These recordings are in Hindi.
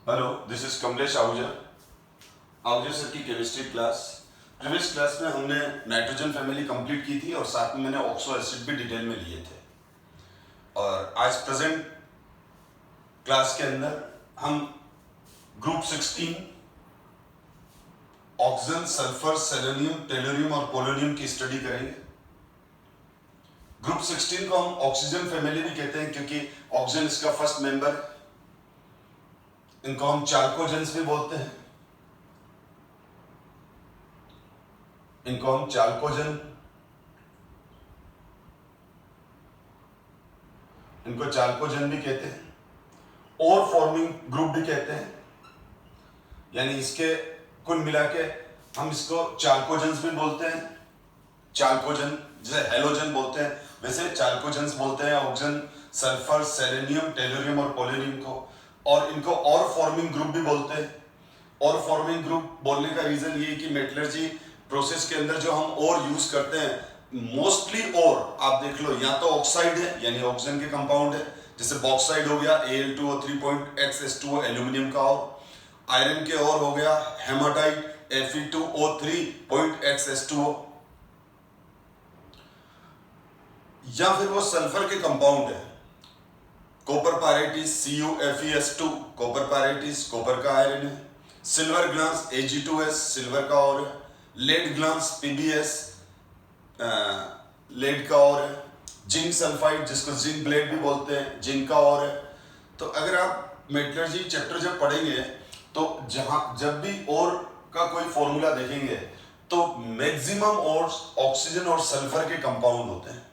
Hello, this is Kamlesh Ahuja sir की केमिस्ट्री क्लास। प्रीवियस क्लास में हमने नाइट्रोजन फैमिली कंप्लीट की थी और साथ में मैंने ऑक्सो एसिड भी डिटेल में लिए थे। और आज प्रेजेंट क्लास के अंदर हम group 16 oxygen, sulphur, selenium, tellurium और पोलोनियम की स्टडी करेंगे। ग्रुप 16 को हम ऑक्सीजन फैमिली भी कहते हैं क्योंकि ऑक्सीजन इसका फर्स्ट मेंबर है। इनको हम चाल्कोजेंस भी बोलते हैं। इनको हम चाल्कोजन भी कहते हैं और फॉर्मिंग ग्रुप भी कहते हैं। यानी इसके कुल मिला के हम इसको चाल्कोजेंस भी बोलते हैं। चाल्कोजन जैसे हेलोजन बोलते हैं वैसे चाल्कोजेंस बोलते हैं ऑक्सीजन, सल्फर, सेलेनियम, टेलुरियम और पोलोनियम को। और इनको और फॉर्मिंग ग्रुप भी बोलते हैं। और फॉर्मिंग ग्रुप बोलने का रीजन ये है कि मेटलर्जी प्रोसेस के अंदर जो हम और यूज करते हैं मोस्टली, और आप देख लो या तो ऑक्साइड है यानी ऑक्सीजन के कंपाउंड है, जैसे बॉक्साइड हो गया Al2O3.XS2O एल्यूमिनियम का, और आयरन के और हो गया हेमाटाइट Fe2O3.XS2O, या फिर वो सल्फर के कंपाउंड है copper pyrites CuFeS2, copper पायरेटिस copper का आयरन है, सिल्वर ग्लास Ag2S सिल्वर का और है, लेड ग्लास PbS लेड का और है, जिंक सल्फाइड जिसको जिंक ब्लेड भी बोलते हैं जिंक का और है। तो अगर आप मेटलर्जी चैप्टर जब पढ़ेंगे तो जब भी और का कोई फॉर्मूला देखेंगे तो मैक्सिमम और ऑक्सीजन और सल्फर के कंपाउंड होते हैं।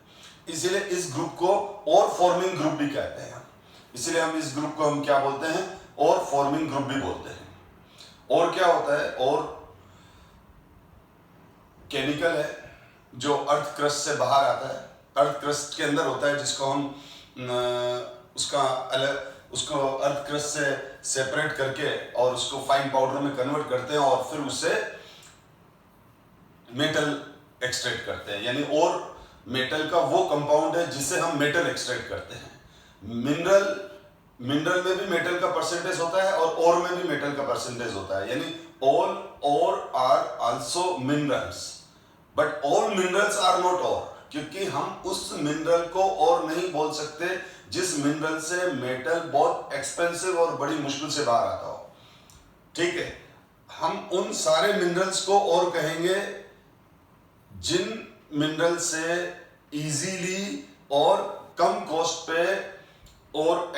इसीलिए इस ग्रुप को और फॉर्मिंग ग्रुप भी कहते हैं। इसीलिए हम इस ग्रुप को हम क्या बोलते हैं, और फॉर्मिंग ग्रुप भी बोलते हैं। और क्या होता है, और केमिकल है जो अर्थ क्रस्ट से बाहर आता है, अर्थ क्रस्ट के अंदर होता है, जिसको हम उसको अर्थ क्रस्ट से सेपरेट करके और उसको फाइन पाउडर में कन्वर्ट करते हैं और फिर उससे मेटल एक्सट्रैक्ट करते हैं। यानी और मेटल का वो कंपाउंड है जिससे हम मेटल एक्सट्रैक्ट करते हैं। मिनरल में भी मेटल का परसेंटेज होता है और ओर में भी मेटल का परसेंटेज होता है। यानी all ore are also minerals, but all minerals are not ore, क्योंकि हम उस मिनरल को और नहीं बोल सकते जिस मिनरल से मेटल बहुत एक्सपेंसिव और बड़ी मुश्किल से बाहर आता हो। ठीक है, हम उन सारे मिनरल्स को और कहेंगे जिन मिनरल से इजीली और कम कॉस्ट पे और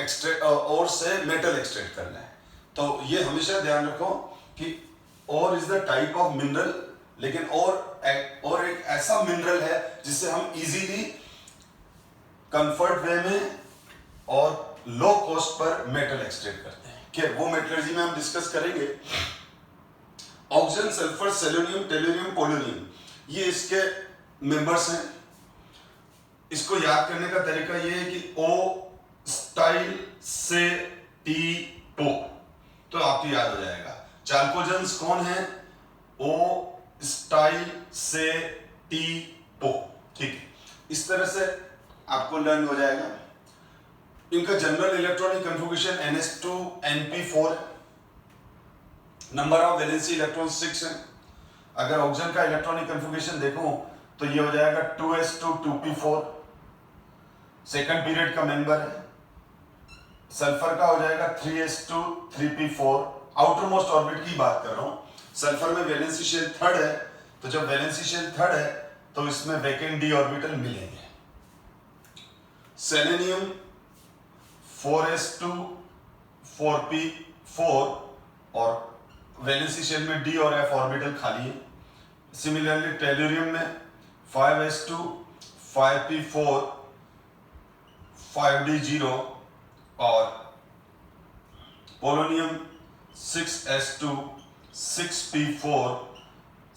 से मेटल एक्सट्रैक्ट करना है। तो ये हमेशा ध्यान रखो कि और is the type of mineral, लेकिन और एक ऐसा मिनरल है जिससे हम इजीली कंफर्ट वे में और low cost per metal extract करते हैं। क्या वो मेटलर्जी में हम डिस्कस करेंगे। Oxygen, sulphur, selenium, tellurium, polonium ये इसके मेंबर्स हैं। इसको याद करने का तरीका ये है कि O स्टाइल से T पो, तो आपको याद हो जाएगा। चाल्कोजेंस कौन है, O स्टाइल से T पो। ठीक है, इस तरह से आपको लर्न हो जाएगा। इनका जनरल इलेक्ट्रॉनिक कन्फिगरेशन NH2NP4 है। नंबर ऑफ वैलेंसी इलेक्ट्रॉन 6 है। अगर ऑक्सीजन का इलेक्ट्रॉनिक कन्फिगरेशन देखूं तो ये हो जाएगा 2s2 सेकंड पीरियड का मेंबर है। सल्फर का हो जाएगा 3s2 आउटर मोस्ट ऑर्बिट की बात कर रहा हूं। सल्फर में वैलेंसी शेल थर्ड है, तो जब वैलेंसी शेल थर्ड है तो इसमें वैकेंट डी ऑर्बिटल मिलेंगे। सेलेनियम 4s2 और वैलेंसी शेल में डी और एफ ऑर्बिटल खाली है। सिमिलरली टेलुरियम में 5s2 5p4 5d0 और पोलोनियम 6s2 6p4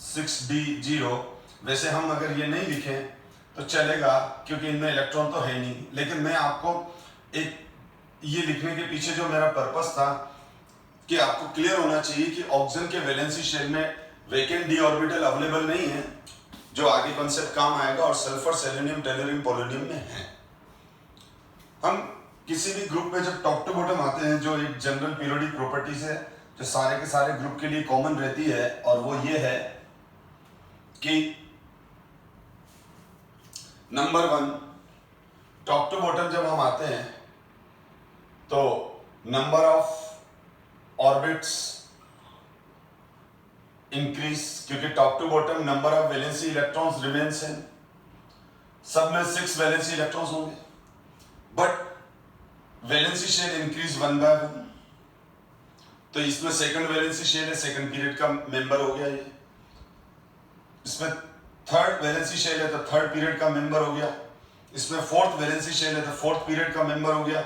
6d0। वैसे हम अगर ये नहीं लिखें तो चलेगा क्योंकि इनमें इलेक्ट्रॉन तो है नहीं, लेकिन मैं आपको एक ये लिखने के पीछे जो मेरा पर्पस था कि आपको क्लियर होना चाहिए कि ऑक्सीजन के वैलेंसी शेल में वैकेंट डी ऑर्बिटल अवेलेबल नहीं है, जो आगे कॉन्सेप्ट काम आएगा, और सल्फर, सेलेनियम, टेलुरियम, पोलोनियम में है। हम किसी भी ग्रुप में जब टॉप टू बॉटम आते हैं, जो एक जनरल पीरियोडिक प्रॉपर्टीज है जो सारे के सारे ग्रुप के लिए कॉमन रहती है, और वो ये है कि नंबर 1, टॉप टू बॉटम जब हम आते हैं तो नंबर ऑफ ऑर्बिट्स इंक्रीज, क्योंकि top to bottom number of valency electrons remains है, सब में 6 वैलेंसी इलेक्ट्रॉन्स होंगे, but valency shell increase 1 by 1। तो इसमें सेकंड वैलेंसी शेल है, सेकंड पीरियड का मेंबर हो गया ये। इसमें थर्ड वैलेंसी शेल है तो थर्ड पीरियड का मेंबर हो गया। इसमें फोर्थ वैलेंसी शेल है तो फोर्थ पीरियड का मेंबर हो गया।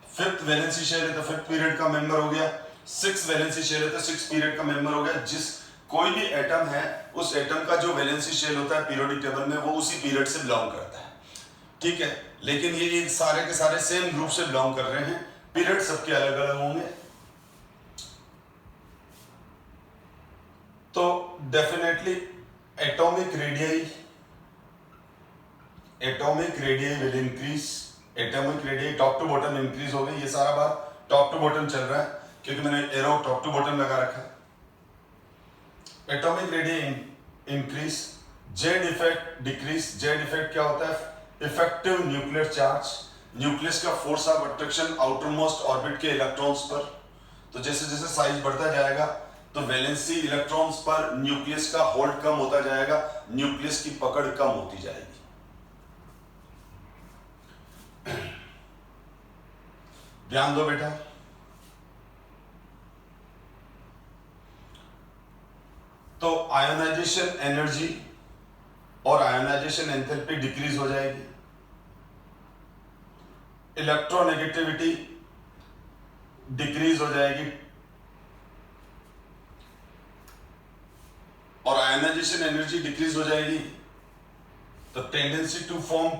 फिफ्थ वैलेंसी शेल है तो फिफ्थ पीरियड का मेंबर हो गया। सिक्स वैलेंसी शेल है तो सिक्स पीरियड का मेंबर हो गया। जिस कोई भी एटम है, उस एटम का जो वैलेंसी शेल होता है पीरियोडिक टेबल में, वो उसी पीरियड से बिलोंग करता है, ठीक है। लेकिन ये सारे के सारे सेम ग्रुप से बिलोंग कर रहे हैं, पीरियड सबके अलग अलग होंगे। तो definitely atomic radii will increase, atomic radii top to bottom increase हो गई। ये सारा बात टॉप टू बॉटम चल रहा है क्योंकि मैंने एरो टॉप टू बॉटम लगा रखा है। Atomic radii increase, Z effect decrease. Z effect क्या होता है? इफेक्टिव न्यूक्लियर चार्ज, न्यूक्लियस का force of attraction outermost orbit के इलेक्ट्रॉन्स पर। तो जैसे जैसे साइज बढ़ता जाएगा तो वैलेंसी इलेक्ट्रॉन्स पर न्यूक्लियस का होल्ड कम होता जाएगा, न्यूक्लियस की पकड़ कम होती जाएगी। ध्यान दो बेटा, तो आयोनाइजेशन एनर्जी और आयोनाइजेशन एंथैल्पी डिक्रीज हो जाएगी, इलेक्ट्रोनेगेटिविटी डिक्रीज हो जाएगी, और आयोनाइजेशन एनर्जी डिक्रीज हो जाएगी तो tendency to form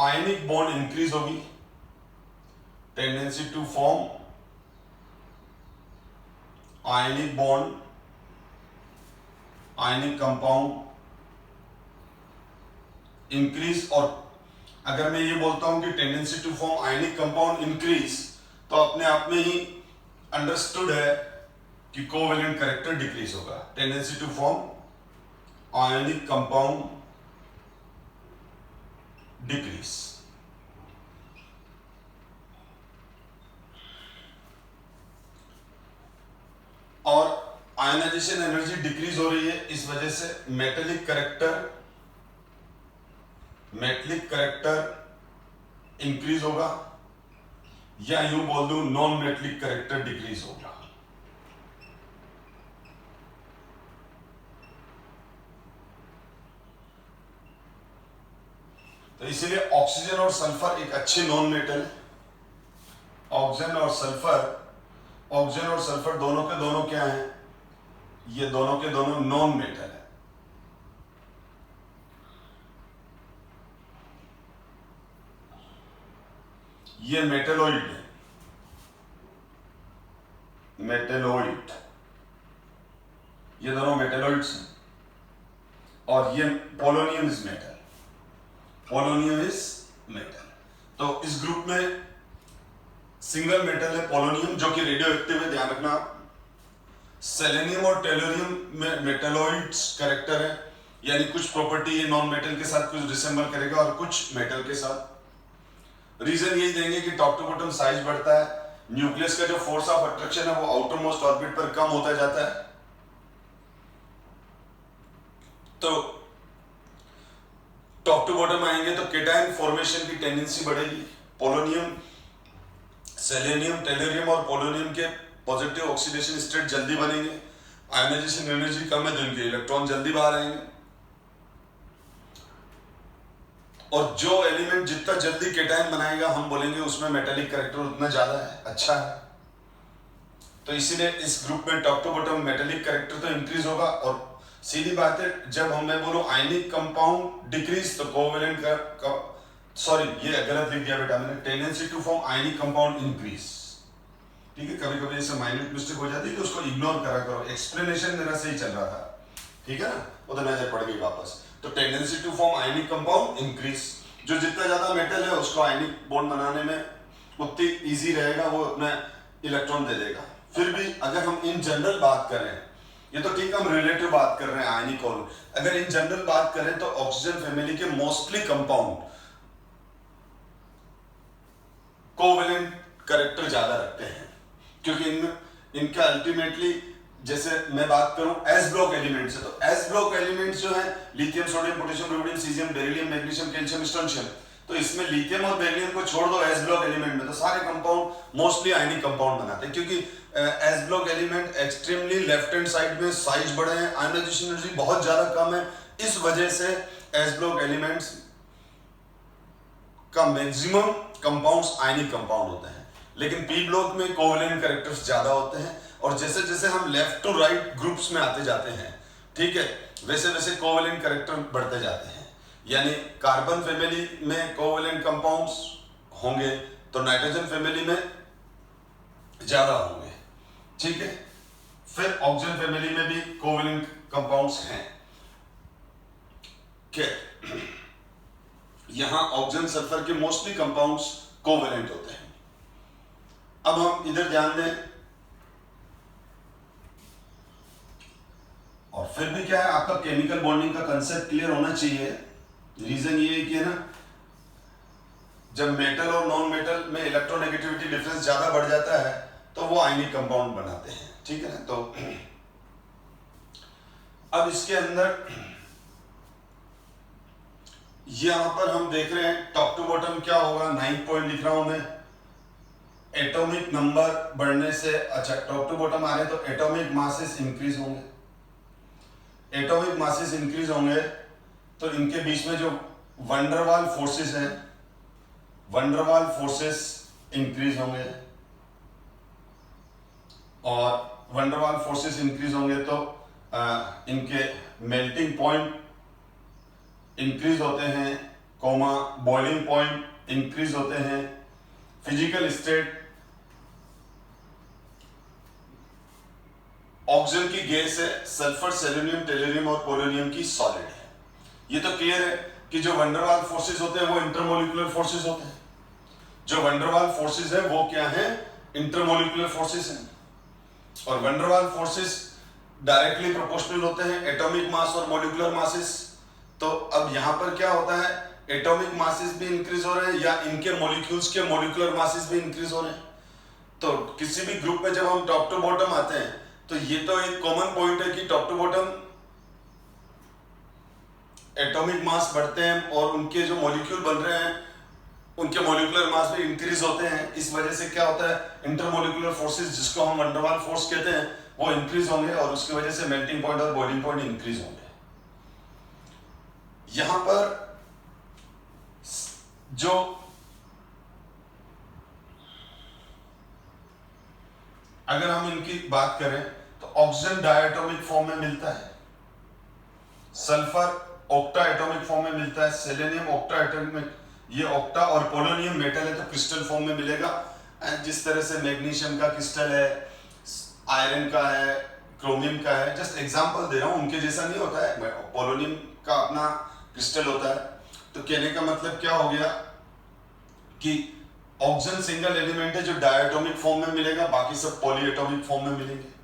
ionic bond increase होगी, tendency to form ionic bond, ionic compound increase. और अगर मैं ये बोलता हूं कि tendency to form ionic compound increase, तो अपने आप में ही अंडरस्टूड है कि कोवेलेंट कैरेक्टर डिक्रीज होगा। Tendency to form ionic compound decrease. और आयनाइजेशन एनर्जी डिक्रीज हो रही है, इस वजह से मेटेलिक कैरेक्टर इंक्रीज होगा, या यूं बोल दूं नॉन मेटेलिक कैरेक्टर डिक्रीज होगा। तो इसीलिए ऑक्सीजन और सल्फर एक अच्छे नॉन मेटल है। ऑक्सीजन और सल्फर दोनों के दोनों क्या हैं? ये दोनों के दोनों नॉन मेटल है। ये मेटेलोइड है, मेटेलोइड, ये दोनों मेटेलोइड्स हैं। और ये polonium is metal, polonium is metal. तो इस ग्रुप में सिंगल मेटल है पोलोनियम, जो कि रेडियो एक्टिव है, ध्यान रखना। सेलेनियम और टेलोरियम में मेटेलोइड्स कैरेक्टर है, यानी कुछ प्रॉपर्टी ये नॉन मेटल के साथ कुछ रिसेंबल करेगा और कुछ मेटल के साथ। रीजन यही देंगे कि टॉप टू बॉटम साइज बढ़ता है, न्यूक्लियस का जो फोर्स ऑफ अट्रैक्शन है वो आउटर मोस्ट ऑर्बिट पर कम होता जाता है। तो टॉप टू बॉटम आएंगे तो केटायन फॉर्मेशन की टेंडेंसी बढ़ेगी। पोलोनियम, सेलेनियम, टेलोरियम और पोलोनियम के पॉजिटिव ऑक्सीडेशन स्टेट जल्दी बनेंगे, आयोनाइजेशन एनर्जी कम है तो इनके इलेक्ट्रॉन जल्दी बाहर आएंगे। और जो एलिमेंट जितना जल्दी केटायन बनाएगा, हम बोलेंगे उसमें मेटेलिक कैरेक्टर उतना ज्यादा है, अच्छा है। तो इसीलिए इस ग्रुप में top to bottom metallic character तो इंक्रीज होगा। और सीधी बात है, जब मैं बोलूं आयनिक कंपाउंड डिक्रीज, तो कोवेलेंट का सॉरी ये गलत लिख दिया बेटा मैंने, tendency to form ionic compound increase. ठीक है, कभी कभी ऐसे माइन्यूट मिस्टेक हो जाती है तो उसको इग्नोर करा करो, एक्सप्लेनेशन मेरा सही चल रहा था, ठीक है ना, उधर नजर पड़ गई वापस। तो tendency to form ionic compound increase, जो जितना ज्यादा मेटल है उसको आयनिक बॉन्ड बनाने में उतनी इजी रहेगा, वो अपना इलेक्ट्रॉन दे देगा। फिर भी अगर हम इन जनरल बात करें, ये तो ठीक हम रिलेटिव बात कर रहे हैं आयनिक और, अगर इन जनरल बात करें तो ऑक्सीजन फैमिली के मोस्टली कंपाउंड कोवेलेंट कैरेक्टर ज्यादा रखते हैं, क्योंकि इनका अल्टीमेटली, जैसे मैं बात करूं एस ब्लॉक एलिमेंट से, तो एस ब्लॉक एलिमेंट्स जो है lithium, sodium, potassium, rubidium, caesium, beryllium, magnesium, calcium, strontium, तो इसमें लिथियम और बेरिलियम को छोड़ दो एस ब्लॉक एलिमेंट में, तो सारे कंपाउंड मोस्टली आयनिक कंपाउंड बनाते हैं, क्योंकि S block element extremely left hand side में साइज बड़े हैं, आयनाइजेशन एनर्जी बहुत ज्यादा कम है, इस वजह से एस ब्लॉक एलिमेंट्स का मैक्सिमम कंपाउंड्स आयनिक कंपाउंड होते हैं। लेकिन पी ब्लॉक में कोवेलेंट कैरेक्टर्स ज्यादा होते हैं, और जैसे जैसे हम लेफ्ट टू राइट ग्रुप्स में आते जाते हैं, ठीक है, वैसे वैसे कोवेलेंट कैरेक्टर बढ़ते जाते हैं। यानी कार्बन फैमिली में कोवेलेंट कंपाउंड्स होंगे तो नाइट्रोजन फैमिली में ज्यादा होंगे, ठीक है। फिर ऑक्सीजन फैमिली में भी कोवेलेंट कंपाउंड्स हैं। यहां ऑक्सीजन सल्फर के मोस्टली कंपाउंड्स कोवेलेंट होते हैं। अब हम इधर ध्यान दें, और फिर भी क्या है, आपका केमिकल बॉन्डिंग का कंसेप्ट क्लियर होना चाहिए। रीजन ये है कि ना, जब मेटल और नॉन मेटल में इलेक्ट्रोनेगेटिविटी डिफरेंस ज्यादा बढ़ जाता है तो वो आयनिक कंपाउंड बनाते हैं, ठीक है ना। तो अब इसके अंदर यहां पर हम देख रहे हैं टॉप टू बॉटम क्या होगा, 9 पॉइंट लिख रहा हूं मैं। एटॉमिक नंबर बढ़ने से, अच्छा टॉप टू बॉटम आ रहे हैं तो एटॉमिक मासेस इंक्रीज होंगे, एटॉमिक मासेस इंक्रीज होंगे तो इनके बीच में जो वंडरवाल फोर्सेस हैं, वंडरवाल फोर्सेस इंक्रीज होंगे, और वंडरवाल फोर्सेस इंक्रीज होंगे तो इनके मेल्टिंग पॉइंट इंक्रीज होते हैं, कोमा बॉइलिंग पॉइंट इंक्रीज होते हैं, फिजिकल स्टेट ऑक्सीजन की गैस है, सल्फर, सेलेनियम, टेलुरियम और पोलोनियम की सॉलिड है। ये तो क्लियर है कि जो वंडरवाल फोर्सेस होते हैं वो इंटरमोलिकुलर फोर्सेस होते हैं। जो वंडरवाल फोर्सेस है वो क्या है, इंटरमोलिकुलर फोर्सेस हैं, और वंडरवाल फोर्सेस डायरेक्टली प्रोपोर्शनल होते हैं एटॉमिक मास और मॉलिक्यूलर मासेस। तो अब यहां पर क्या होता है, एटॉमिक मासेस भी इंक्रीज हो रहे हैं या इनके मॉलिक्यूल्स के मॉलिक्यूलर मासेस भी इंक्रीज हो रहे हैं। तो किसी भी ग्रुप में जब हम टॉप टू बॉटम आते हैं तो ये तो एक कॉमन पॉइंट है कि top to bottom atomic mass बढ़ते हैं और उनके जो मॉलिक्यूल बन रहे हैं उनके मॉलिक्यूलर मास भी इंक्रीज होते हैं। इस वजह से क्या होता है, इंटरमोलिकुलर फोर्सेस जिसको हम वंडरवाल फोर्स कहते हैं वो इंक्रीज होंगे, और उसकी वजह से मेल्टिंग पॉइंट और बॉइलिंग पॉइंट इंक्रीज होंगे। यहां पर जो अगर हम इनकी बात करें तो ऑक्सीजन डायटोमिक फॉर्म में मिलता है, सल्फर ऑक्टा एटॉमिक फॉर्म में मिलता है, सेलेनियम ऑक्टा एटॉमिक, ये ऑक्टा, और पोलोनियम मेटल है तो क्रिस्टल फॉर्म में मिलेगा। जिस तरह से मैग्नीशियम का क्रिस्टल है, आयरन का है, क्रोमियम का है, जस्ट एग्जांपल दे रहा हूं, उनके जैसा नहीं होता है, पोलोनियम का अपना क्रिस्टल होता है। तो कहने का मतलब क्या हो गया कि ऑक्सीजन सिंगल एलिमेंट है जो डायटोमिक फॉर्म में मिलेगा, बाकी सब पॉली एटॉमिक फॉर्म में मिलेंगे।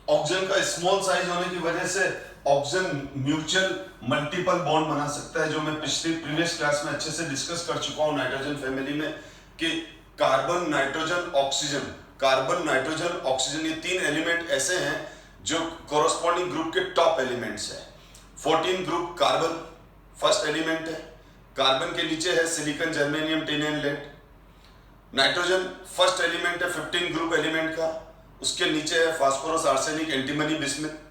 ऑक्सीजन का स्मॉल साइज होने की वजह से ऑक्सीजन म्यूचुअल मल्टीपल बॉन्ड बना सकता है, जो मैं पिछली प्रीवियस क्लास में अच्छे से डिस्कस कर चुका हूं नाइट्रोजन फैमिली में, कि carbon nitrogen oxygen, carbon nitrogen oxygen, ये 3 एलिमेंट ऐसे हैं जो कोरोस्पोंडिंग ग्रुप के टॉप एलिमेंट्स हैं। 14 ग्रुप कार्बन फर्स्ट एलिमेंट है, कार्बन के नीचे है silicon, germanium, tin and lead. Nitrogen first element है 15 ग्रुप एलिमेंट का, उसके नीचे है phosphorus, arsenic, antimony, bismuth.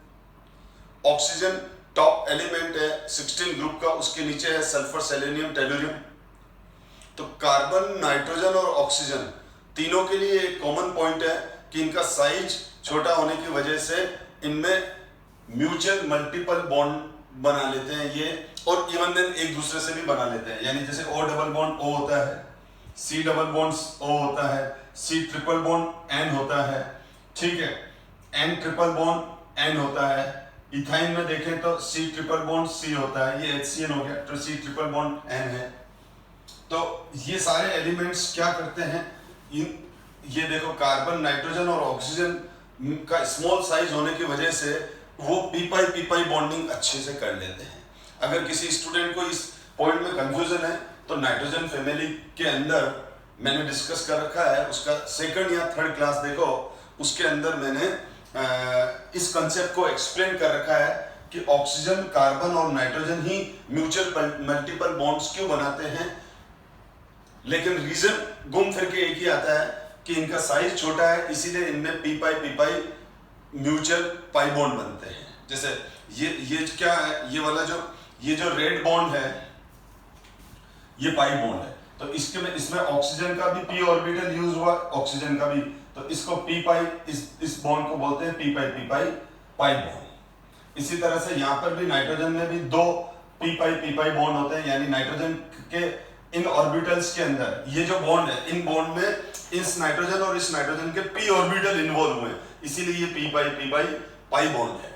Oxygen top element है 16 ग्रुप का, उसके नीचे है सल्फर, सेलेनियम, टेलुरियम। तो कार्बन, नाइट्रोजन और ऑक्सीजन तीनों के लिए एक कॉमन पॉइंट है कि इनका साइज छोटा होने की वजह से इनमें म्यूचुअल मल्टीपल बॉन्ड बना लेते हैं ये, और इवन देन एक दूसरे से भी बना लेते हैं। यानी जैसे O डबल बॉन्ड O होता है, C डबल बॉन्ड O होता है, C ट्रिपल बॉन्ड N होता है, ठीक है, N ट्रिपल बॉन्ड N होता है। इथाइन में देखें तो C ट्रिपल बॉन्ड C होता है, ये HCN हो गया, तो C ट्रिपल बॉन्ड N है। तो ये सारे एलिमेंट्स क्या करते हैं, ये देखो कार्बन, नाइट्रोजन और ऑक्सीजन का स्मॉल साइज होने की वजह से वो पी पाई बॉन्डिंग अच्छे से कर लेते हैं। अगर किसी स्टूडेंट को इस पॉइंट में कंफ्यूजन है तो नाइट्रोजन फैमिली के अंदर मैंने डिस्कस कर रखा है, उसका सेकंड या थर्ड क्लास देखो, उसके अंदर मैंने इस कंसेप्ट को एक्सप्लेन कर रखा है कि ऑक्सीजन, कार्बन और नाइट्रोजन ही म्यूचुअल मल्टीपल बॉन्ड्स क्यों बनाते हैं। लेकिन रीजन घूम फिर के एक ही आता है कि इनका साइज छोटा है, इसीलिए इनमें पी पाई म्यूचुअल पाई बॉन्ड बनते हैं। जैसे ये क्या है, ये वाला ये जो रेड बॉन्ड है ये पाई बॉन्ड है, तो इसमें ऑक्सीजन का भी पी ऑर्बिटल यूज हुआ, ऑक्सीजन का भी, तो इसको पी पाई, इस बॉन्ड को बोलते हैं पी पाई बॉन्ड। इसी तरह से यहाँ पर भी नाइट्रोजन में भी दो पी पाई बॉन्ड होते हैं, यानी नाइट्रोजन के इन ऑर्बिटल्स के अंदर ये जो बॉन्ड है, इन बॉन्ड में इस नाइट्रोजन और इस नाइट्रोजन के पी ऑर्बिटल इन्वॉल्व हुए, इसीलिए ये पी पाई बॉन्ड है।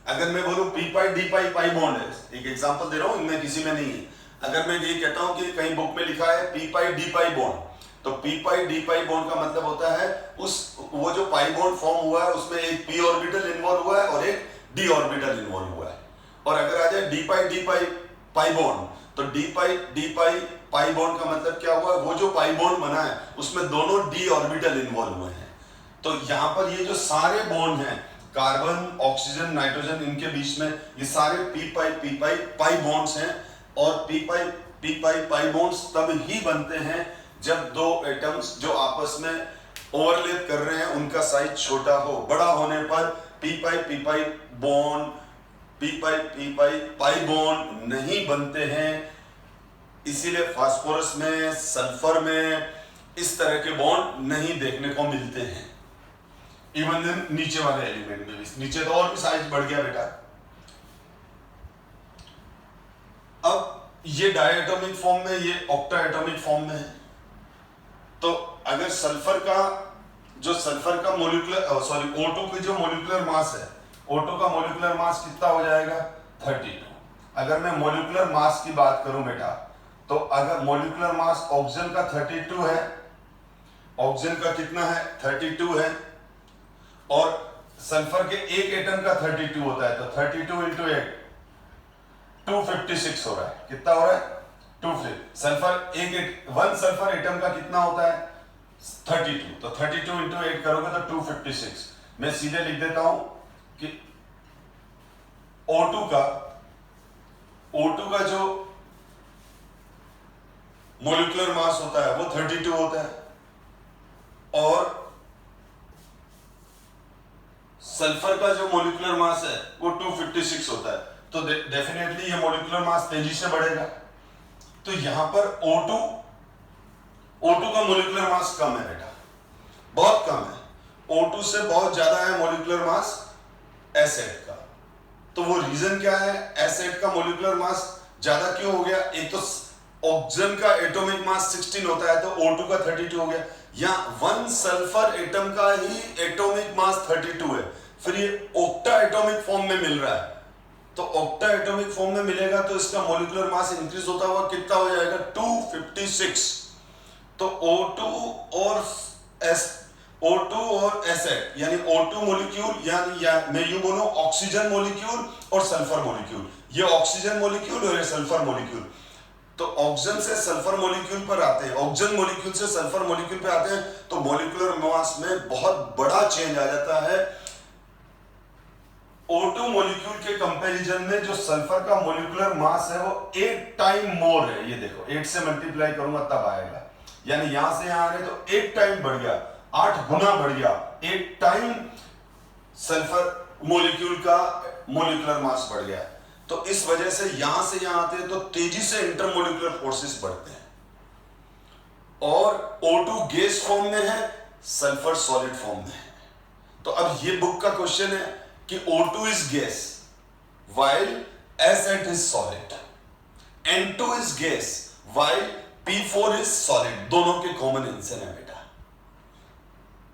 अगर मैं बोलूं पी पाई डी पाई बॉन्ड है, एक एग्जांपल दे रहा हूं, इनमें किसी में नहीं है। अगर मैं ये कहता हूं कि कहीं बुक में लिखा है पी पाई डी पाई बॉन्ड, तो पी पाई डी पाई बॉन्ड का मतलब होता है वो जो पाई बॉन्ड फॉर्म हुआ है उसमें एक पी ऑर्बिटल इन्वॉल्व हुआ है और एक डी ऑर्बिटल इन्वॉल्व हुआ है। और अगर आ जाए डी पाई बॉन्ड, तो डी पाई बॉन्ड का मतलब क्या हुआ, वो जो पाई बॉन्ड बना है उसमें दोनों डी ऑर्बिटल इन्वॉल्व हुए हैं। तो यहाँ पर ये जो सारे बॉन्ड हैं, कार्बन, ऑक्सीजन, नाइट्रोजन, इनके बीच में ये सारे पी पाई बॉन्ड्स हैं। और पी पाई बॉन्ड्स तब ही बनते हैं जब दो एटम्स जो आपस में ओवरलैप कर रहे हैं उनका साइज छोटा हो। बड़ा होने पर P pi bond, P pi bond नहीं बनते हैं। इसीलिए फास्फोरस में, सल्फर में इस तरह के बॉन्ड नहीं देखने को मिलते हैं। इवन नीचे वाले एलिमेंट में भी, नीचे तो और भी साइज बढ़ गया बेटा। अब ये डायटोमिक फॉर्म में, ये ऑक्टा एटॉमिक फॉर्म में है। तो अगर सल्फर का मोलिकुलर O2 की जो मोलिकुलर मास है, O2 का मोलिकुलर मास कितना हो जाएगा 32। अगर मैं मोलिकुलर मास की बात करूं बेटा, तो अगर मोलिकुलर मास ऑक्सीजन का 32 है, ऑक्सीजन का कितना है 32 है, और सल्फर के एक एटम का 32 होता है, तो 32 इंटू 8 256 हो रहा है। कितना हो रहा है 256। सल्फर वन सल्फर एटम का कितना होता है 32, तो 32 इंटू 8 करोगे तो 256। मैं सीधे लिख देता हूं कि O2 का जो मोलिकुलर मास होता है वो 32 होता है, और सल्फर का जो मोलिकुलर मास है वो 256 होता है। तो डेफिनेटली ये मोलिकुलर मास तेजी से बढ़ेगा। तो यहां पर O2 का मोलिकुलर मास कम है बेटा, बहुत कम है। O2 से बहुत ज्यादा है मोलिकुलर मास एसिड का। तो वो रीजन क्या है, एसिड का मोलिकुलर मास ज्यादा क्यों हो गया? एक तो ऑक्सीजन का एटॉमिक मास 16 होता है, तो O2 का 32 हो गया। यहाँ वन सल्फर एटम का ही एटॉमिक मास 32 है, फिर ये ऑक्टा एटॉमिक फॉर्म में मिल रहा है। तो ऑक्टा एटॉमिक फॉर्म में मिलेगा तो इसका मॉलिक्यूलर मास इंक्रीज होता हुआ कितना हो जाएगा 256। तो O2 और एसिड यानी O2 मॉलिक्यूल, यानी मैं यूं बोलूं ऑक्सीजन मॉलिक्यूल और सल्फर मॉलिक्यूल, ये ऑक्सीजन मॉलिक्यूल और ये सल्फर मॉलिक्यूल। तो ऑक्सीजन से सल्फर मॉलिक्यूल पर आते हैं, ऑक्सीजन मॉलिक्यूल से सल्फर मॉलिक्यूल पे आते हैं, तो मॉलिक्यूलर मास में बहुत बड़ा चेंज आ जाता है। O2 मॉलिक्यूल के कंपैरिजन में जो सल्फर का मॉलिक्यूलर मास है वो 8 टाइम मोर है। ये देखो 8 से मल्टीप्लाई करूंगा तब आएगा, यानी यहां से यहां आ रहे तो 8 टाइम बढ़ गया, 8 गुना बढ़ गया, 8 टाइम सल्फर मॉलिक्यूल का मॉलिक्यूलर मास बढ़ गया। तो इस वजह से यहां से यहां आते हैं तो तेजी से इंटरमोलिकुलर फोर्सेस बढ़ते हैं। और O2 गैस फॉर्म में है, सल्फर सॉलिड फॉर्म में है। तो अब ये बुक का क्वेश्चन है कि O2 is gas while S8 is solid, N2 is gas while P4 is solid। दोनों के कॉमन आंसर है बेटा,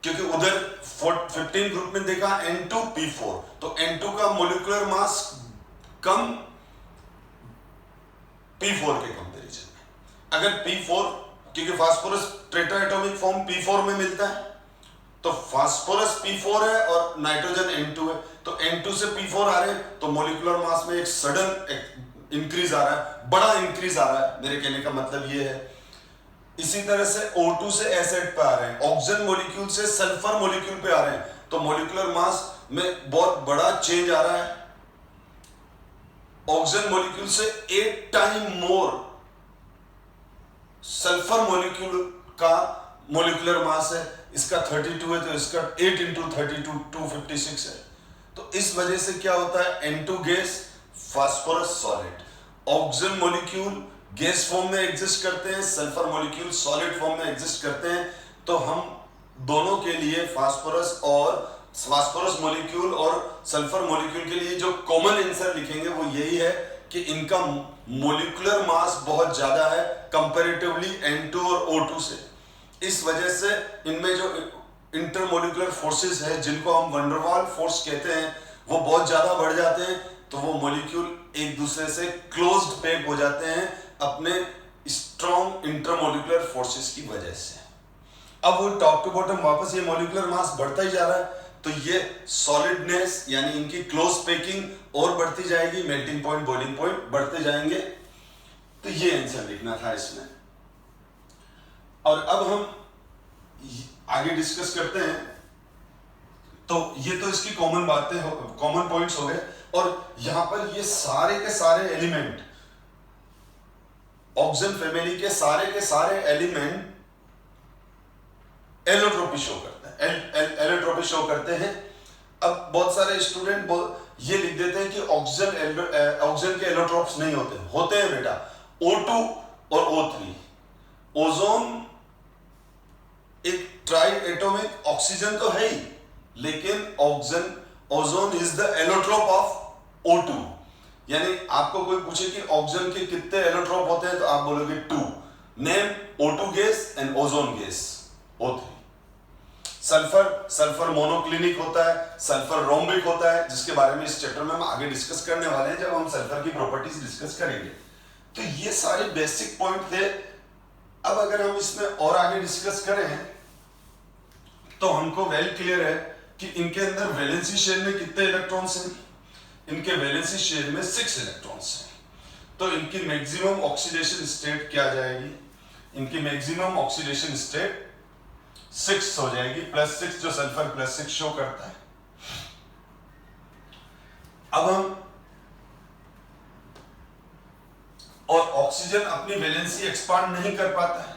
क्योंकि उधर 15 ग्रुप में देखा N2 P4, तो N2 का मोलिकुलर मास कम P4 के कंपैरिजन में, अगर P4, क्योंकि फास्फोरस टेट्राएटॉमिक फॉर्म P4 में मिलता है, तो फास्फोरस P4 है और नाइट्रोजन N2 है, तो N2 से P4 आ रहे हैं, तो मोलिकुलर मास में एक सडन इंक्रीज आ रहा है, बड़ा इंक्रीज आ रहा है, मेरे कहने का मतलब ये है। इसी तरह से O2 से एसिड पे आ रहे हैं, ऑक्सीजन मॉलिक्यूल से सल्फर मॉलिक्यूल पे आ रहे हैं, तो मोलिकुलर मास में बहुत बड़ा चेंज आ रहा है। ऑक्सीजन मॉलिक्यूल से 8 टाइम मोर सल्फर मॉलिक्यूल का मोलिकुलर मास है, इसका 32 है, तो इसका 8 इंटू 32 256 है। तो इस वजह से क्या होता है, N2 gas, phosphorus solid, oxygen molecule gas form में एग्जिस्ट करते हैं, सल्फर मॉलिक्यूल सॉलिड फॉर्म में एग्जिस्ट करते हैं। तो हम दोनों के लिए फास्फोरस मॉलिक्यूल और सल्फर मॉलिक्यूल के लिए जो कॉमन आंसर लिखेंगे वो यही है कि इनका मोलिकुलर मास बहुत ज्यादा है कंपैरेटिवली N2 और O2 से। इस वजह से इनमें जो इंटरमोलिकुलर फोर्सेस है, जिनको हम वंडरवाल फोर्स कहते हैं, वो बहुत ज्यादा बढ़ जाते हैं, तो वो मॉलिक्यूल एक दूसरे से क्लोज्ड पैक हो जाते हैं अपने स्ट्रॉन्ग इंटरमोलिकुलर फोर्सेस की वजह से। अब वो टॉप टू बॉटम वापस ये मॉलिकुलर मास बढ़ता ही जा रहा है, तो ये सॉलिडनेस यानी इनकी क्लोज पैकिंग और बढ़ती जाएगी, मेल्टिंग पॉइंट, बॉइलिंग पॉइंट बढ़ते जाएंगे। तो ये आंसर लिखना था इसमें। और अब हम आगे डिस्कस करते हैं। तो ये तो इसकी कॉमन बातें, कॉमन पॉइंट्स हो गए। और यहां पर ये सारे के सारे एलिमेंट, ऑक्सीजन फैमिली के सारे एलिमेंट एलोट्रोपी शो करते हैं, एलोट्रोपी शो करते हैं। अब बहुत सारे स्टूडेंट ये लिख देते हैं कि ऑक्सीजन के एलोट्रोप्स नहीं होते हैं बेटा, O2 और O3। ओजोन एक ट्राई एटॉमिक ऑक्सीजन तो है ही, लेकिन ozone is the allotrope of O2। यानी आपको कोई पूछे कि ऑक्सीजन के कितने एलोट्रोप होते हैं, तो आप बोलोगे 2। Name O2 gas and ozone gas O3। Sulphur monoclinic होता है, सल्फर रोम्बिक होता है, जिसके बारे में इस चैप्टर में हम आगे डिस्कस करने वाले हैं जब हम सल्फर की प्रॉपर्टीज डिस्कस करेंगे। तो ये सारे बेसिक पॉइंट थे। अब अगर हम इसमें और आगे डिस्कस करें तो हमको वेल क्लियर है कि इनके अंदर वैलेंसी शेल में कितने इलेक्ट्रॉन्स हैं। इनके वैलेंसी शेल में 6 इलेक्ट्रॉन्स हैं। तो इनकी मैक्सिमम ऑक्सीडेशन स्टेट क्या आ जाएगी, इनकी मैक्सिमम ऑक्सीडेशन स्टेट 6 हो जाएगी, +6, जो सल्फर +6 शो करता है। अब हम और ऑक्सीजन अपनी वैलेंसी एक्सपांड नहीं कर पाता है,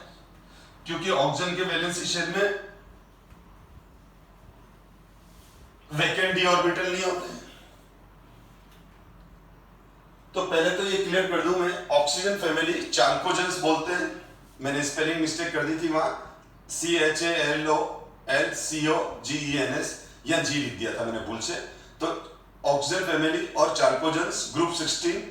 क्योंकि ऑक्सीजन के वैलेंसी शेल में वैकेंट डी ऑर्बिटल नहीं होते हैं। तो पहले तो ये क्लियर कर दूं मैं, ऑक्सीजन फैमिली चाल्कोजेंस बोलते हैं। मैंने स्पेलिंग मिस्टेक कर दी थी वहां, CHALOLCOGENS या G लिख दिया था मैंने भूल से। तो ऑक्सीजन फैमिली और चाल्कोजेंस group 16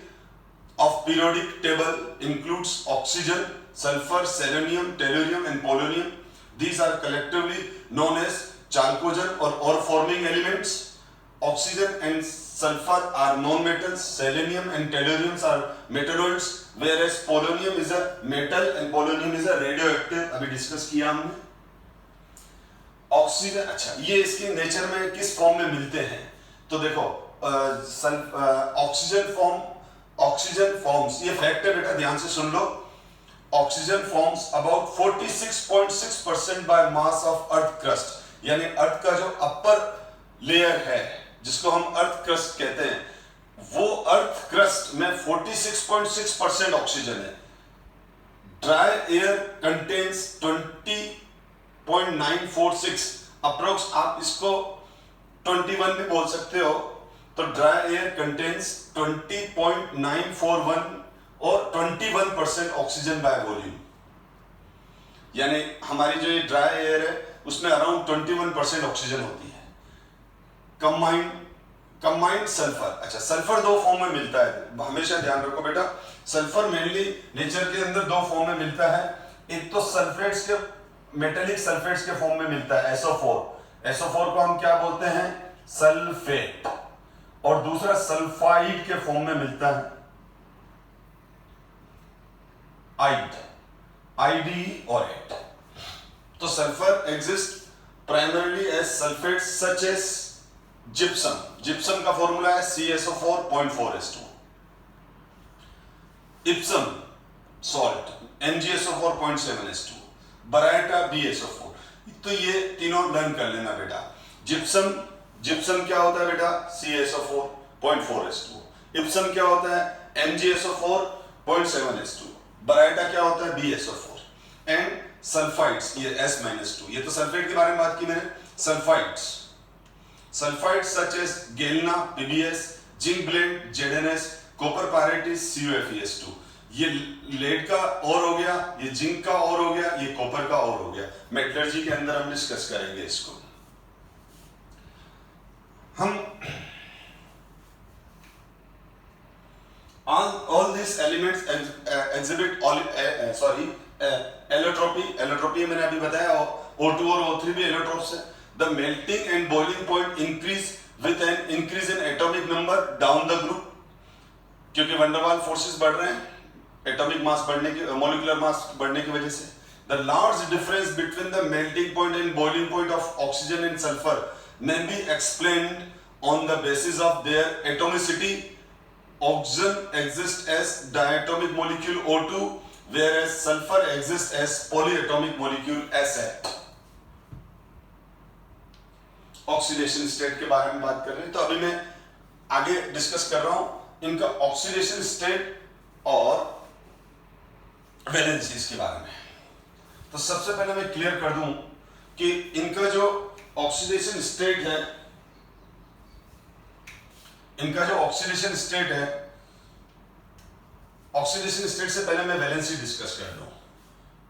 of periodic table includes oxygen, sulfur, selenium, tellurium and polonium. These are collectively known as chalcogen or forming elements. Oxygen and sulfur are non-metals, selenium and tellurium are metalloids, whereas polonium is a metal and polonium is a radioactive. अभी डिस्कस किया हमने। ऑक्सीजन, अच्छा ये इसके नेचर में किस फॉर्म में मिलते हैं, तो देखो ऑक्सीजन फॉर्म्स, ये फैक्ट है बेटा, ध्यान से सुन लो। Oxygen forms about 46.6% by mass of earth crust, यानी अर्थ का जो अपर लेयर है जिसको हम अर्थ क्रस्ट कहते हैं, वो अर्थ क्रस्ट में 46.6% ऑक्सीजन है। ड्राई एयर कंटेन्स 20.946 अप्रोक्स, आप इसको 21 भी बोल सकते हो। तो ड्राई एयर कंटेन्स 20.941 और 21% ऑक्सीजन बाय वॉल्यूम, यानी हमारी जो ये ड्राई एयर है उसमें अराउंड 21% ऑक्सीजन होती है। कंबाइंड सल्फर, अच्छा सल्फर 2 फॉर्म में मिलता है, हमेशा ध्यान रखो बेटा। सल्फर मेनली नेचर के अंदर 2 फॉर्म में मिलता है, एक तो सल्फेट्स के, मेटेलिक सल्फेट्स के फॉर्म में मिलता है SO4 को हम क्या बोलते हैं, सल्फेट, और दूसरा सल्फाइड के फॉर्म में मिलता है आइड। IDE or 8. तो sulphur exist primarily as sulphate such as gypsum. Gypsum का फॉर्मूला है CSO4.4S2. Epsom salt MgSO4.7S2. Baryta BSO4. तो ये तीनों लर्न कर लेना बेटा. जिप्सम क्या होता है बेटा? CSO4.4S2. इप्सम क्या होता है? MgSO4.7S2. बराइटा क्या होता है? BSO4. एंड सल्फाइड्स ये S-2. ये तो सल्फेट के बारे में बात की मैंने. Sulphides such as galena PbS, zinc blende ZnS, copper pyrites CuFeS2. ये लेड का और हो गया, ये जिंक का और हो गया, ये कॉपर का और हो गया. मेटलर्जी के अंदर हम डिस्कस करेंगे इसको. हम all these elements exhibit allotropy मैंने अभी बताया. O2 और O3 भी एलोट्रोप्स है. The melting and boiling point increase with an increase in atomic number down the group, क्योंकि वंडरवाल फोर्सेस बढ़ रहे हैं एटॉमिक मास बढ़ने की, मॉलिक्यूलर मास बढ़ने की वजह से. The large difference between the melting point and boiling point of oxygen and sulfur may be explained on the basis of their atomicity. Oxygen exists as diatomic molecule O2, whereas sulfur exists as polyatomic molecule SF. Oxidation state के बारे में बात कर रहे हैं. तो अभी मैं आगे डिस्कस कर रहा हूं इनका ऑक्सीडेशन स्टेट और वैलेंसीज के बारे में. तो सबसे पहले मैं क्लियर कर दूं कि इनका जो ऑक्सीडेशन स्टेट है, ऑक्सीडेशन स्टेट से पहले मैं वैलेंसी डिस्कस कर लूं.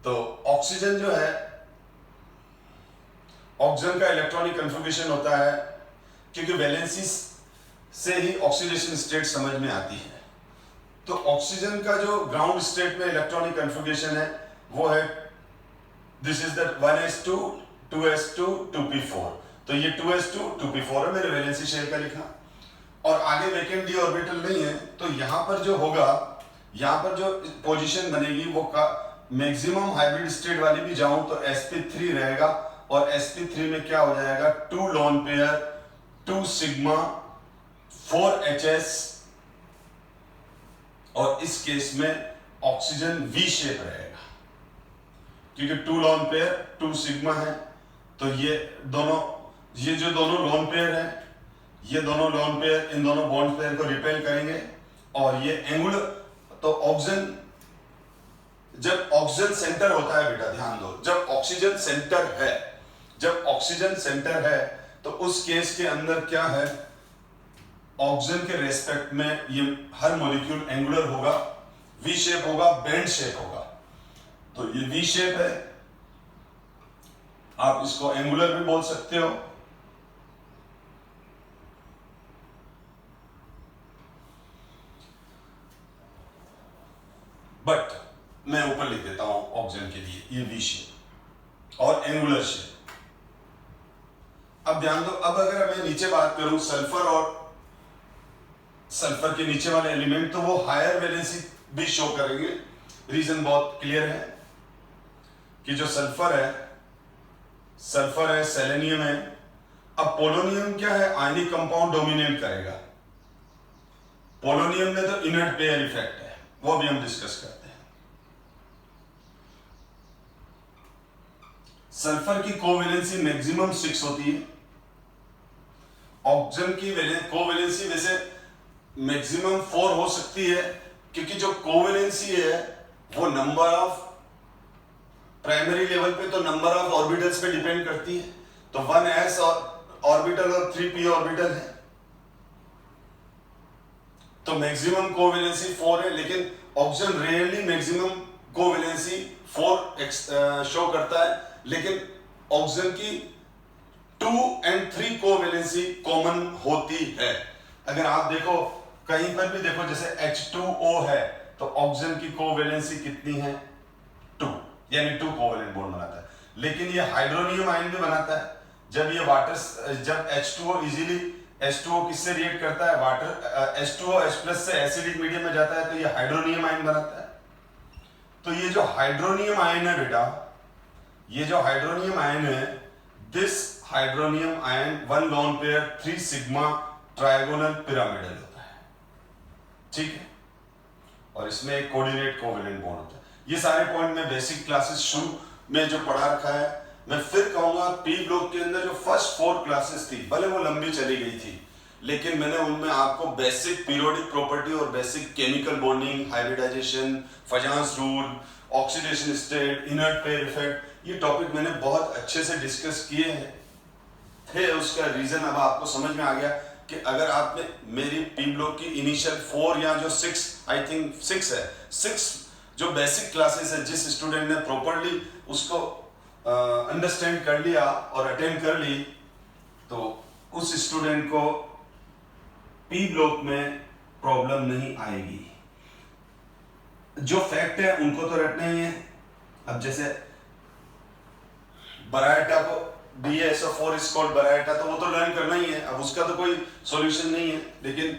तो ऑक्सीजन जो है, ऑक्सीजन का इलेक्ट्रॉनिक कन्फिगरेशन होता है, क्योंकि वैलेंसी से ही ऑक्सीडेशन स्टेट समझ में आती है. तो ऑक्सीजन का जो ग्राउंड स्टेट में इलेक्ट्रॉनिक कन्फिगरेशन है वो है this is the 1s2 2s2 2p4. तो ये 2s2 2p4 है, मैंने वैलेंसी शेल का लिखा. और आगे वैकेंट डी ऑर्बिटल नहीं है, तो यहां पर जो होगा, यहां पर जो पोजीशन बनेगी वो का मैक्सिमम हाइब्रिड स्टेट वाली भी जाऊं तो sp3 रहेगा. और sp3 में क्या हो जाएगा? 2 लोन पेयर 2 सिग्मा 4HS. और इस केस में ऑक्सीजन V शेप रहेगा, क्योंकि 2 लोन पेयर 2 सिग्मा है. तो ये जो दोनों लोन पेयर है, ये दोनों लोन पेयर इन दोनों बॉन्ड पेयर को रिपेल करेंगे. और ये एंगुलर, तो ऑक्सीजन, जब ऑक्सीजन सेंटर होता है बेटा ध्यान दो, जब ऑक्सीजन सेंटर है तो उस केस के अंदर क्या है, ऑक्सीजन के रेस्पेक्ट में ये हर मॉलिक्यूल एंगुलर होगा, वी शेप होगा, बेंड शेप होगा. तो ये वी शेप है, आप इसको एंगुलर भी बोल सकते हो. बट मैं ऊपर लिख देता हूं ऑक्सीजन के लिए ये वी शेप और एंगुलर शेप. अब ध्यान दो, अब अगर मैं नीचे बात करूं सल्फर और सल्फर के नीचे वाले एलिमेंट, तो वो हायर वैलेंसी भी शो करेंगे. रीजन बहुत क्लियर है कि जो सल्फर है सेलेनियम है. अब पोलोनियम क्या है? आयनिक कंपाउंड डोमिनेट करेगा. पोलोनियम में तो इनर्ट पेयर इफेक्ट है, वो भी हम डिस्कस करते हैं. सल्फर की कोवैलेंसी मैक्सिमम 6 होती है. ऑक्सीजन की कोवैलेंसी वैसे मैक्सिमम 4 हो सकती है, क्योंकि जो कोवैलेंसी है वो नंबर ऑफ प्राइमरी लेवल पे तो नंबर ऑफ ऑर्बिटल्स पे डिपेंड करती है. तो 1s ऑर्बिटल और 3p ऑर्बिटल है, तो मैक्सिमम कोवैलेंसी 4 है. लेकिन oxygen rarely maximum covalency 4 show करता है, लेकिन ऑक्सीजन की 2 और 3 कोवैलेंसी कॉमन होती है. अगर आप देखो कहीं पर भी देखो, जैसे H2O है तो ऑक्सीजन की कोवैलेंसी कितनी है? 2, यानी 2 कोवैलेंट बॉन्ड बनाता है. लेकिन ये हाइड्रोनियम आयन भी बनाता है. जब H2O इजीली, H2O किससे रिएक्ट करता है? वाटर, H2O H+ से एसिडिक मीडियम में जाता है, तो ये हाइड्रोनियम आयन बनाता है. तो ये जो हाइड्रोनियम आयन है बेटा, ये जो हाइड्रोनियम आयन है, this hydronium ion 1 lone pair 3 sigma trigonal pyramidal होता है, ठीक है, और इसमें एक कोऑर्डिनेट कोवेलेंट बॉन्ड होता है। ये सारे पॉइंट में बेसिक क्लासेस शुरू में जो पढ़ा रखा है। मैं फिर कहूंगा पी ब्लॉक के अंदर जो फर्स्ट 4 क्लासेस थी, भले वो लंबी चली गई थी, लेकिन मैंने उनमें आपको बेसिक पीरियोडिक प्रॉपर्टी और basic chemical bonding, hybridisation, Fajans rule, oxidation state, inert pair effect, ये टॉपिक मैंने बहुत अच्छे से डिस्कस किए हैं थे। उसका रीजन अब आपको समझ में आ गया कि अगर आपने मेरी पी ब्लॉक की इनिशियल 4 या जो 6 आई थिंक 6 है, 6 जो बेसिक क्लासेस है, जिस स्टूडेंट ने प्रॉपरली उसको अंडरस्टैंड कर लिया और अटेंड कर ली, तो उस स्टूडेंट को पी ब्लॉक में प्रॉब्लम नहीं आएगी। जो फैक्ट है उनको तो रटना ही है। अब जैसे बरायटा को BaSO4 इज कॉल्ड बरायटा, तो वो तो लर्न करना ही है, अब उसका तो कोई सॉल्यूशन नहीं है, लेकिन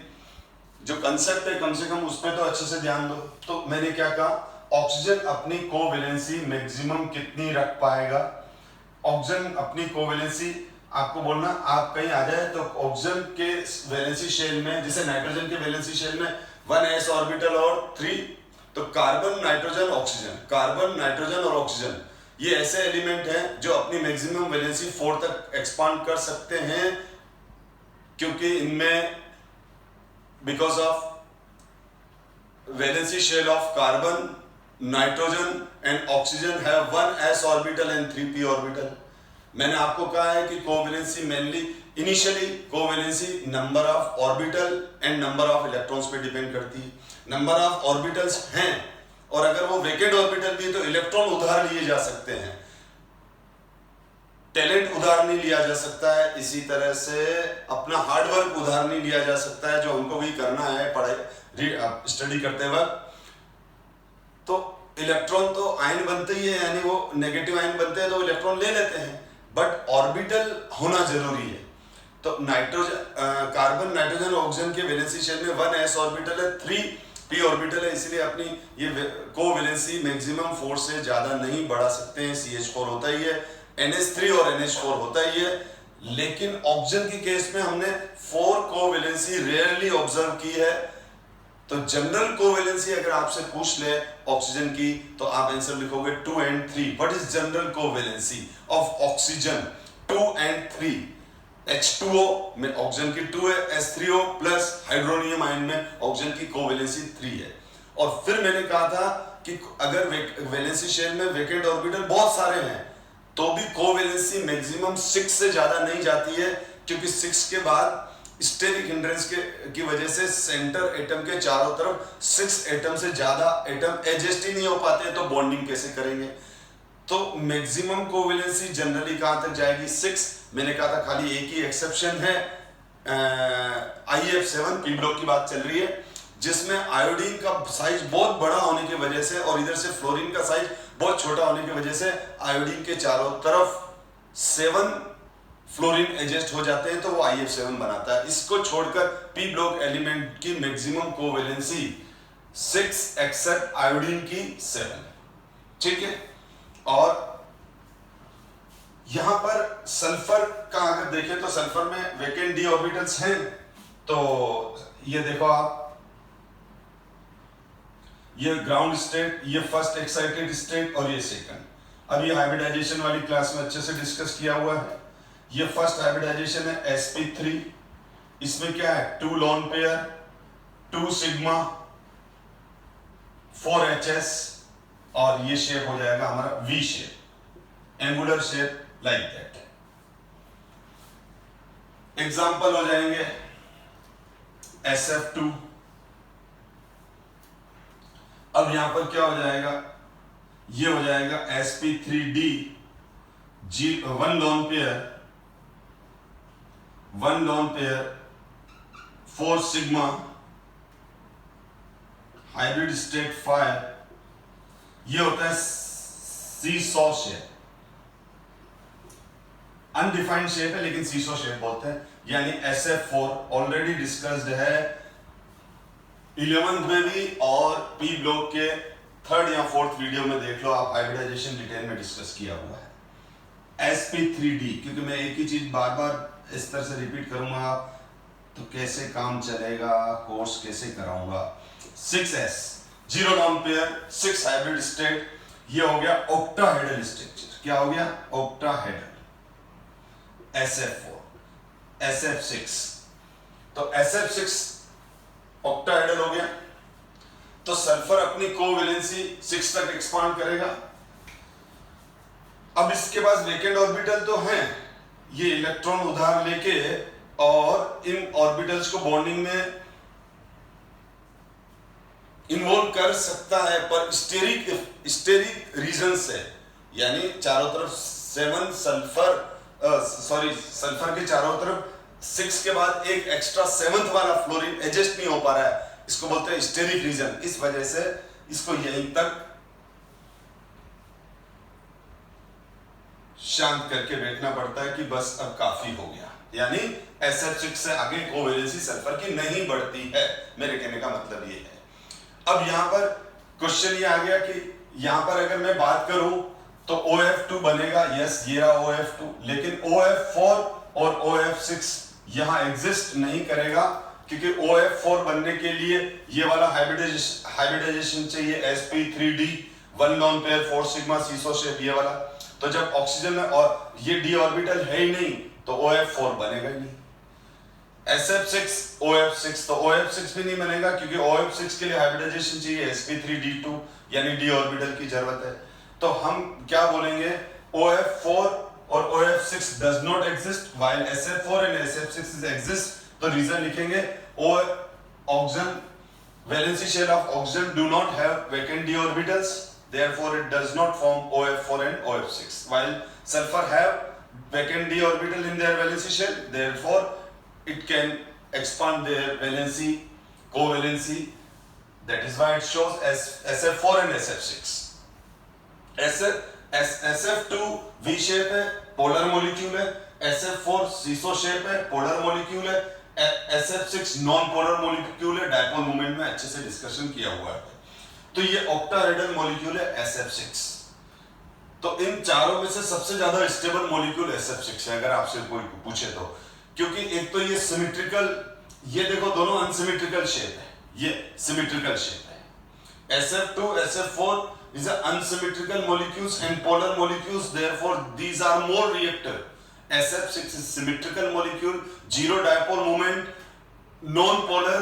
जो कंसेप्ट है कम से कम उस पर तो अच्छे से ध्यान दो। तो मैंने क्या कहा, ऑक्सीजन अपनी कोवैलेंसी मैक्सिमम कितनी रख पाएगा। ऑक्सीजन अपनी कोवैलेंसी आपको बोलना, आप कहीं आ जाए तो ऑक्सीजन के वैलेंसी शेल में, जैसे नाइट्रोजन के वैलेंसी शेल में 1s ऑर्बिटल और 3, तो carbon nitrogen oxygen, carbon nitrogen और ऑक्सीजन, ये ऐसे एलिमेंट हैं जो अपनी मैक्सिमम वैलेंसी 4 तक एक्सपांड कर सकते हैं, क्योंकि इनमें because of valency shell of carbon, nitrogen and oxygen have 1s orbital and 3p orbital. मैंने आपको कहा है कि covalency mainly initially covalency number of orbital and number of electrons पे डिपेंड करती है। नंबर ऑफ ऑर्बिटल्स हैं, और अगर वो वेकेंट ऑर्बिटल भी तो इलेक्ट्रॉन उधार लिए जा सकते हैं, टैलेंट उधार नहीं लिया जा सकता है। इसी तरह से अपना हार्डवर्क उधार नहीं लिया जा सकता है, जो उनको भी करना है पढ़ाई स्टडी करते वक्त। तो इलेक्ट्रॉन तो आयन बनते ही है, यानी वो नेगेटिव आयन बनते हैं तो इलेक्ट्रॉन ले लेते हैं, बट ऑर्बिटल होना जरूरी है। तो नाइट्रोजन, कार्बन, नाइट्रोजन और ऑक्सीजन के वैलेंसी शेल में 1s ऑर्बिटल है, 3p ऑर्बिटल है, इसलिए अपनी ये कोवैलेंसी मैक्सिमम 4 से ज्यादा नहीं बढ़ा सकते हैं। CH4 होता ही है, NH3 और NH4 होता ही है, लेकिन ऑक्सीजन के केस में हमने 4 कोवैलेंसी रेयरली ऑब्जर्व की है। तो जनरल कोवैलेंसी अगर आपसे पूछ ले ऑक्सीजन की, तो आप आंसर लिखोगे 2 and 3। What is general covalency of oxygen? 2 and 3। H2O में ऑक्सीजन की 2 है, H3O प्लस हाइड्रोनियम आयन में ऑक्सीजन की कोवैलेंसी 3 है। और फिर मैंने कहा था कि अगर वैलेंसी शेल में वेकेंट ऑर्बिटल बहुत सारे हैं, तो भी कोवैलेंसी मैक्सिमम 6 से ज्यादा नहीं जाती है, क्योंकि 6 के बाद स्टेरिक हिंड्रेंस की वजह से सेंटर एटम के चारों तरफ 6 एटम से ज्यादा एटम एडजस्ट ही नहीं हो पाते, तो बॉन्डिंग कैसे करेंगे। तो मैक्सिमम कोवैलेंसी जनरली कहां तक जाएगी? 6। मैंने कहा था खाली एक ही एक्सेप्शन है, IF7 पी ब्लॉक की बात चल रही है, जिसमें आयोडीन का साइज बहुत बड़ा होने की वजह से और इधर से फ्लोरीन का साइज बहुत छोटा होने की वजह से आयोडीन के चारों तरफ 7 फ्लोरीन एडजस्ट हो जाते हैं, तो वो IF7 बनाता है। इसको छोड़कर पी ब्लॉक एलिमेंट की मैक्सिमम कोवैलेंसी 6 एक्सेप्ट आयोडीन की 7, ठीक है। और यहां पर सल्फर का अगर देखें तो सल्फर में वेकेंट d ऑर्बिटल्स हैं, तो ये देखो आप, ये ग्राउंड स्टेट, ये फर्स्ट एक्साइटेड स्टेट और ये सेकंड। अब ये हाइब्रिडाइजेशन वाली क्लास में अच्छे से डिस्कस किया हुआ है। ये फर्स्ट हाइब्रिडाइजेशन है sp3, इसमें क्या है 2 लोन पेयर 2 सिग्मा 4HS, और ये शेप हो जाएगा हमारा V shape, angular shape like that. Example हो जाएंगे SF2। अब यहां पर क्या हो जाएगा, ये हो जाएगा sp3d 1 lone pair 4 sigma hybrid state 5, ये होता है सीसॉ शेप, अनडिफाइंड शेप है लेकिन सीसॉ शेप बोलते हैं। यानी SF4 ऑलरेडी डिस्कस्ड है 11th में भी और पी ब्लॉक के थर्ड या फोर्थ वीडियो में देख लो आप, हाइब्रिडाइजेशन डिटेल में डिस्कस किया हुआ है। sp3d, क्योंकि मैं एक ही चीज बार बार इस तरह से रिपीट करूंगा तो कैसे काम चलेगा, कोर्स कैसे कराऊंगा। 6s 0 long pair 6 hybrid state, ये हो गया ऑक्टाहेड्रल स्ट्रक्चर। क्या हो गया? ऑक्टाहेड्रल। SF4 SF6, तो SF6 ऑक्टाहेड्रल हो गया, तो सल्फर अपनी कोवैलेंसी 6 तक एक्सपांड करेगा। अब इसके पास वेकेंट ऑर्बिटल तो हैं, ये इलेक्ट्रॉन उधार लेके और इन ऑर्बिटल्स को बॉन्डिंग में इन्वॉल्व कर सकता है, पर स्टेरिक रीजन से, यानी चारों तरफ 7 सल्फर के चारों तरफ 6 के बाद एक एक्स्ट्रा 7th वाला फ्लोरीन एडजस्ट नहीं हो पा रहा है, इसको बोलते हैं स्टेरिक रीजन। इस वजह से इसको यहीं तक शांत करके बैठना पड़ता है कि बस अब काफी हो गया, यानी SF6 से आगे कोवैलेंसी सल्फर की नहीं बढ़ती है। मेरे कहने का मतलब ये है। अब यहां पर क्वेश्चन ये आ गया कि यहां पर अगर मैं बात करूं तो OF2 बनेगा, यस ये रहा OF2, लेकिन OF4 और OF6 यहां एग्जिस्ट नहीं करेगा, क्योंकि OF4 बनने के लिए ये वाला हाइब्रिडाइजेशन चाहिए, sp3d 1 लॉन्ग पेयर 4 सिग्मा सीसो शेप, ये वाला। तो जब ऑक्सीजन में और ये d ऑर्बिटल है ही नहीं तो OF4 बनेगा ही नहीं। SF6 OF6, तो OF6 भी नहीं बनेगा, क्योंकि OF6 के लिए हाइब्रिडाइजेशन चाहिए sp3d2, यानी d ऑर्बिटल की जरूरत है। तो हम क्या बोलेंगे? OF4 और OF6 does not exist while SF4 and SF6 exist। तो रीजन लिखेंगे, oxygen valency shell of oxygen do not have vacant d orbitals, therefore it does not form OF4 and OF6, while sulfur have vacant d orbital in their valency shell, therefore it can expand their valency covalency, that is why it shows as SF4 and SF6। SF2 V shape है, पोलर मॉलिक्यूल है, SF4 सीसो शेप है, पोलर मॉलिक्यूल है, SF6 नॉन पोलर मॉलिक्यूल है, डायपोल मोमेंट में अच्छे से डिस्कशन किया हुआ है। तो ये ऑक्टाहेड्रल मॉलिक्यूल है SF6। तो इन चारों में से सबसे ज्यादा स्टेबल मॉलिक्यूल SF6 है, अगर आपसे कोई पूछे तो, क्योंकि एक तो ये सिमेट्रिकल, ये देखो दोनों अनसिमेट्रिकल शेप है, ये सिमेट्रिकल शेप है। SF2 SF4 these are unsymmetrical molecules and polar molecules, therefore these are more reactive। SF6 is symmetrical molecule, zero dipole moment, non-polar,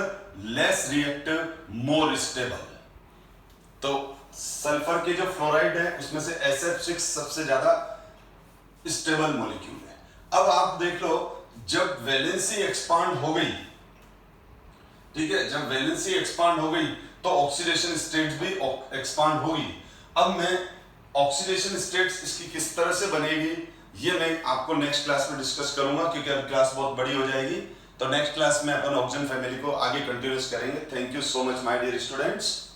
less reactive, more stable। तो सल्फर के जो फ्लोराइड है उसमें से SF6 सबसे ज्यादा स्टेबल मॉलिक्यूल है। अब आप देख लो, जब वैलेंसी एक्सपांड हो गई, ठीक है, जब वैलेंसी एक्सपांड हो गई तो ऑक्सीडेशन स्टेट्स भी एक्सपांड होगी। अब मैं ऑक्सीडेशन स्टेट्स इसकी किस तरह से बनेगी ये मैं आपको नेक्स्ट क्लास में डिस्कस करूंगा, क्योंकि अब क्लास बहुत बड़ी हो जाएगी। तो नेक्स्ट क्लास में अपन ऑक्सीजन फैमिली को आगे कंटिन्यूस करेंगे। Thank you so much my dear students.